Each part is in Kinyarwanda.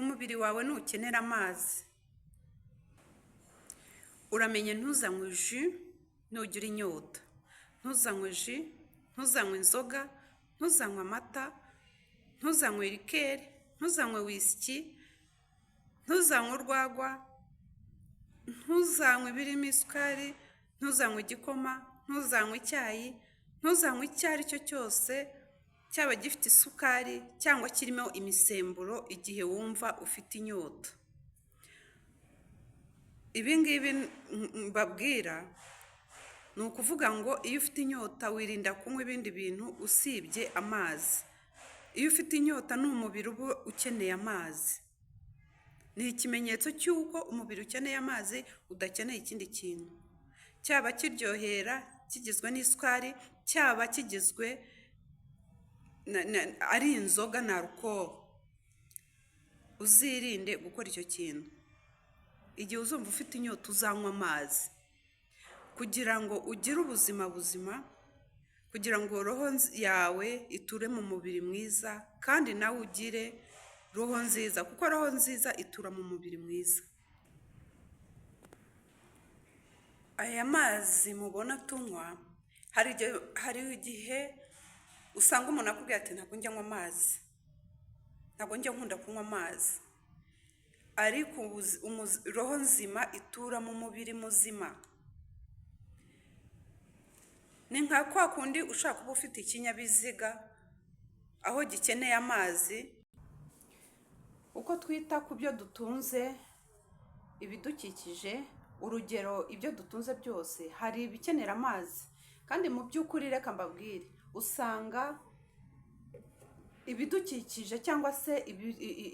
umubiri wawe nukenera amazi uramenye ntuzanywe ji nugira inyota, ntuzanywe ji, ntuzanywe inzoga, ntuzanywe amata, ntuzanywe rikeri, ntuzanywe wisiki, ntuzanywe urwagwa, ntuzanywe ibirimo isukari, ntuzanywe igikoma, ntuzanywe icyayi, ntuzanywe icyo ari cyo cyose cyaba gifite isukari cyangwa kirimo imisemburo igihe wumva ufite inyota. Ibi ngibi mbabwira ni ukuvuga ngo iyo ufite inyota wirinda kunywa ibindi bintu usibye amazi. Iyo ufite inyota ni umubiri uba ukeneye amazi. Ni ikimenyetso cy'uko umubiri ukeneye amazi udakeneye ikindi kintu. Cyaba kiryohera kigizwe n'isukari, cyaba kigizwe ari inzoga na alcohol. Uzirinde gukora icyo kintu. Igihe uzumva ufite inyota uzanywa amazi kugira ngo ugire ubuzima buzima, kugira ngo roho yawe iture mu mubiri mwiza kandi nawe ugire roho nziza, kuko roho nziza itura mu mubiri mwiza. Aya mazi mubona tunywa, hari igihe usanga umuntu akubwira ati ntabwo njya nywa amazi, ntabwo njya nkunda kunywa amazi, ariko roho nzima itura mu mubiri muzima. Ni nka kwa kundi ushaka kuba ufite ikinyabiziga aho gikeneye amazi. Uko twita ku byo dutunze ibidukikije, urugero ibyo dutunze byose hari ibikenera amazi, kandi mu by'ukuri reka mbabwire, usanga ibidukikije cyangwa se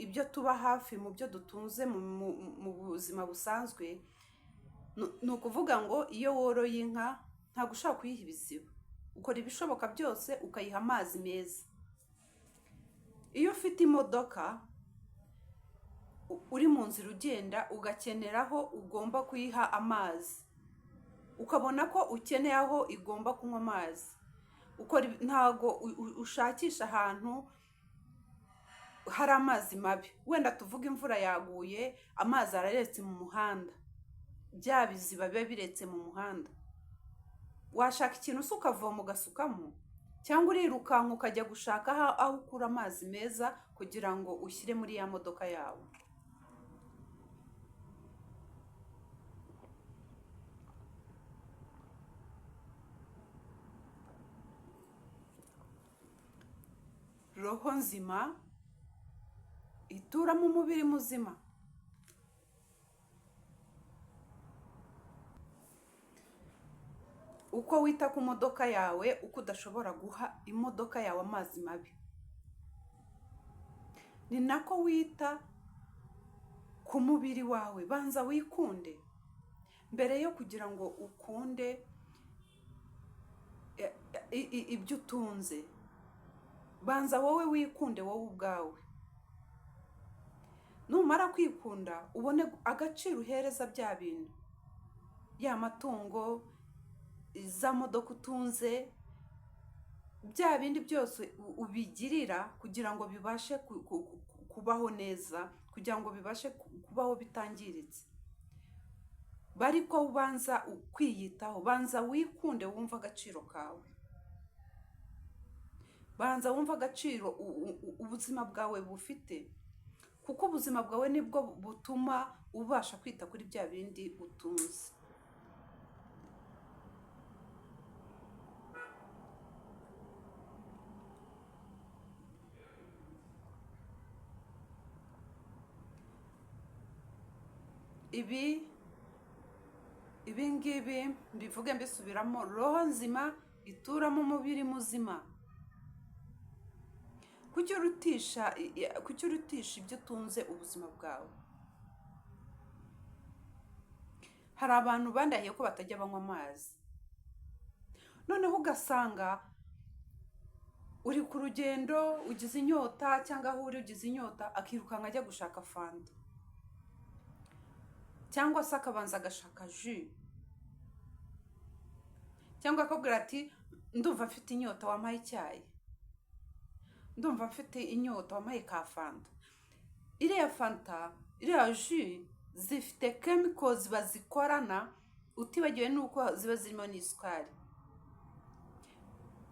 ibyo tuba hafi mu byo dutunze mu buzima busanzwe, ni ukuvuga ngo iyo woroye inka ntabwo ushaka kuyiha ibiziba, ukora ibishoboka byose ukayiha amazi meza. Iyo ufite imodoka uri mu nzira ugenda ugakenera aho ugomba kuyiha amazi, ukabona ko ukeneye aho igomba kunywa amazi, ntabwo ushakisha ahantu hari amazi mabi. Wenda tuvuga imvura yaguye, amazi araretse mu muhanda, bya biziba biba biretse mu muhanda, washaka ikintu usuka ukavoma ugasukamo, cyangwa urirukanka ukajya gushaka aho ukura amazi meza kugira ngo ushyire muri ya modoka yawe. Roho nzima itura mu mubiri muzima. Uko wita ku modoka yawe, uko udashobora guha imodoka yawe amazi mabi, ni nako wita ku mubiri wawe. Banza wikunde mbere yo kugira ngo ukunde ibyo utunze. Banza wowe wikunde wowe ubwawe. Numara kwikunda ubone agaciro uhereza bya bintu, ya matungo, za modoka utunze, bya bindi byose ubigirira kugira ngo bibashe kubaho neza, kugira ngo bibashe kubaho bitangiritse. Bariko ubanza kwiyitaho, banza wikunde wumva agaciro kawe, banza wumva agaciro ubuzima bwawe bufite, kuko ubuzima bwawe nibwo butuma ubasha kwita kuri bya bindi utunze. Ibi ngibi mbivuge mbisubiramo, roho nzima itura mu mubiri muzima. Kuki urutisha ibyo utunze ubuzima bwawe? Hari abantu bandahiye ko batajya banywa amazi, noneho ugasanga uri ku rugendo ugize inyota, cyangwa aho uri ugize inyota akirukanka ajya gushaka fanta, cyangwa se akabanza agashaka ji, cyangwa akabwira ati ndumva mfite inyota wampaye icyayi, ndumva mfite inyota wampaye ka fanta. iriya fanta iriya ji zifite chemicals bazikorana, utibagiwe nuko ziba zirimo n'isukari.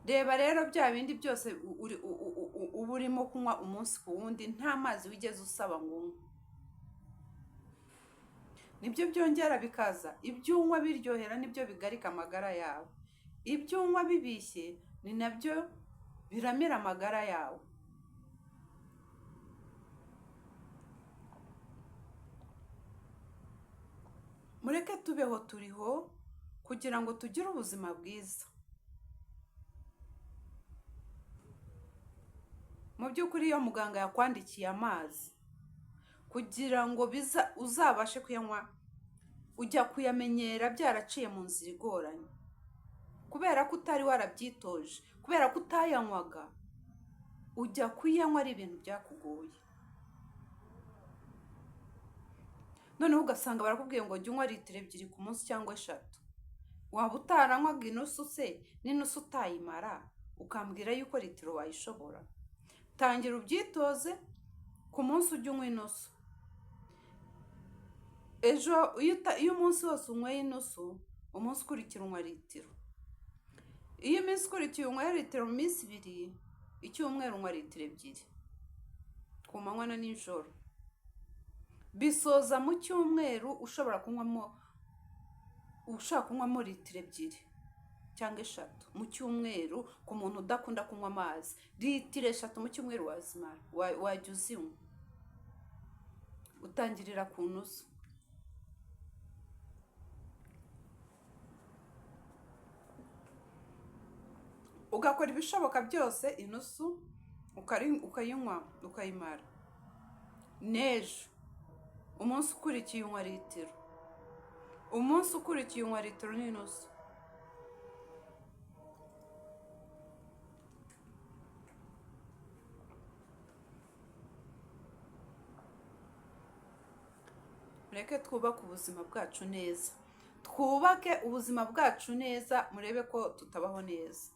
Reba rero bya bindi byose uba urimo kunywa umunsi ku wundi, nta mazi wigeze usaba ngo unywe, nibyo byongera bikaza ibyo unywa biryohera, nibyo bigarika amagara yawe. Ibyo unywa bibishye ni nabyo biramira amagara yawe. Mureke tubeho turiho kugira ngo tugire ubuzima bwiza. Mu by'ukuri iyo muganga yakwandikiye amazi kugira ngo uzabashe kuyanywa, ujya kuyamenyera byaraciye mu nzira igoranye, kubera ko utari warabyitoje, kubera ko utayanywaga, ujya kuyanywa ari ibintu byakugoye. Noneho ugasanga barakubwiye ngo jya unywa litiro 2 ku munsi cyangwa 3. Waba utaranywaga inusu se, n'inusu utayimara, ukambwira yuko litiro wayishobora? Tangira ubyitoze, ku munsi ujya unywa inusu. Ejo iyo umunsi wose unyweye inusu, umunsi ukurikira unywa litiro. Iyo iminsi ukurikiye unywa litiro mu minsi 2, icyumweru unywa litiro 2 ku manywa na nijoro. Bisoza mu cyumweru ushobora kunywamo litiro 2 cyangwa 3 mu cyumweru. Ku muntu udakunda kunywa amazi, litiro 3 mu cyumweru wazimara, wajya uzinywa. Utangirira ku nusu. Ugakora ibishoboka byose inusu ukayinywa ukayimara. Nejo umunsi ukurikiye unywa litiro, umunsi ukurikiye unywa litiro n'inusu. Mureke twubake ubuzima bwacu neza, twubake ubuzima bwacu neza, murebe ko tutabaho neza.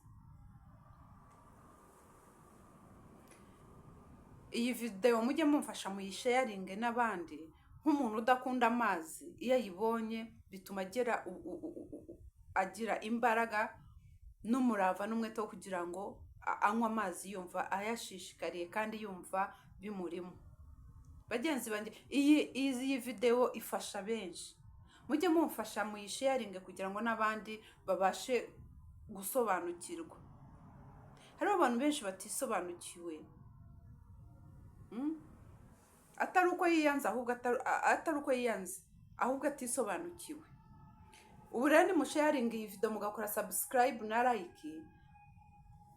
Iyi video mujye mumfasha muyisharinge n'abandi. Nk'umuntu udakunda amazi, iyo ayibonye bituma agira imbaraga n'umurava n'umwete wo kugira ngo anywe amazi yumva ayashishikariye kandi yumva bimurimo. Bagenzi banjye, iyi video ifasha benshi. Mujye mumfasha muyisharinge kugira ngo n'abandi babashe gusobanukirwa. Hari abantu benshi batisobanukiwe, atari uko yiyanze, ahubwo atari uko yiyanze, ahubwo atisobanukiwe. Ubu rero nimusharinga iyi video mugakora subscribe na like,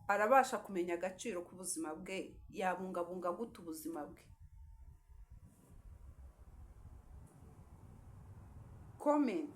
arabasha kumenya agaciro k'ubuzima bwe, yabungabunga gute ubuzima bwe. Comment.